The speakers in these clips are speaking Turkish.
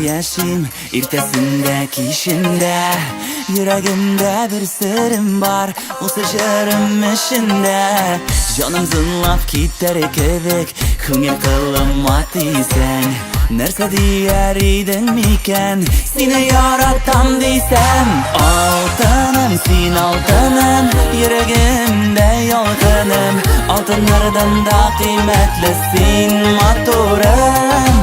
yaşayım ertesindeki işinde. Yüreğimde bir sırrım var, o sıçarım işinde. Canım zınlap gider kebek, kıngil kılınmadıysan. Nerse diyer idin miken, seni yaratam diysem. Altınım sin altınım, yüreğimde yalgınım. Altınlardan da kıymetlisin motorum.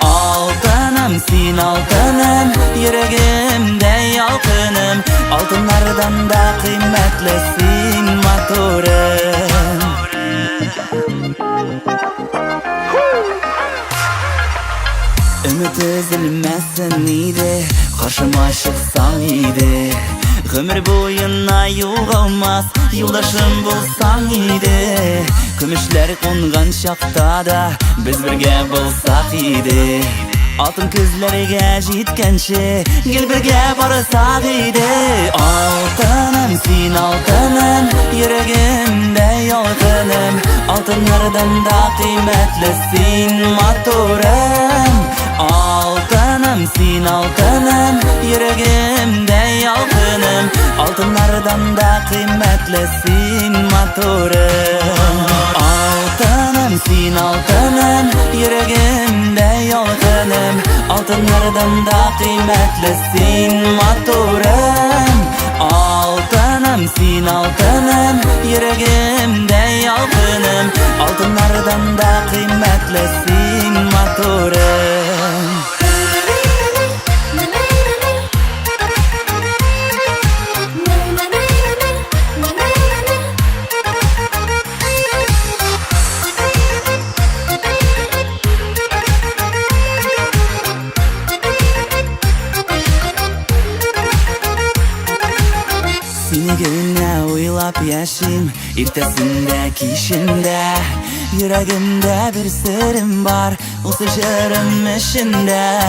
Altınım sin altınım, yüreğimde yalgınım. Altınlardan da kıymetlisin motorum. Ümit üzülmesin idi, karşıma çıksan idi. Ömür boyuna yo'g'olmas, yo'ldoshim bo'lsang idi. Kumushlar qo'ngan chaqda da biz birga bo'lsak idi. Altın ko'zlariga yetgancha gel birga borsak idi. Altınım sin altınım, yüreğimde yolg'inим. Altınlardan da kıymetlisin motorum. Altınım sin altınım, yüreğimde yolg'inim. Altınlardan da kıymetlisin motorum. Altınım sin altınım, yüreğimde yolg'inim. Altınlardan da kıymetlisin motorum. Altınım sin altınım, yüreğimde yolg'inim. Altınlardan da kıymetlisin motorum. Seni görünce oylap yaşayım ertesindeki işinde. Yüreğimde bir sırrım var, o sıçarım işinde.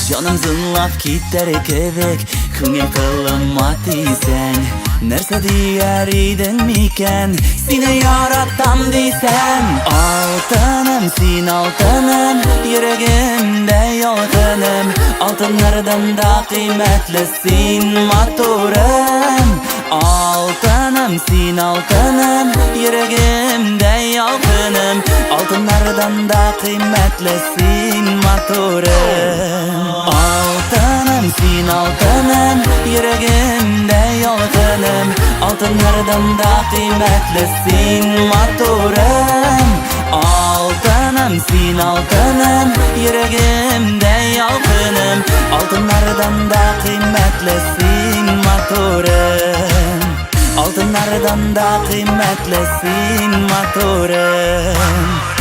Canım zınlap gider kebek, kıngil kılınmadıysan. Nerse diyer idin miken, seni yaratam diysem. Altınım sin altınım, yüreğimde yolg'inим. Altınlardan da kıymetlisin motorum. Altınım sin altınım, yüreğimde yolg'inim. Altınlardan da kıymetlisin motorum. Altınım sin altınım, yüreğimde yolg'inim. Altınlardan da kıymetlisin motorum. Altınım sin altınım, yüreğimde yolg'inim. Altınlardan da kıymetlisin motorum. Altınlardan da kıymetlisin motorum.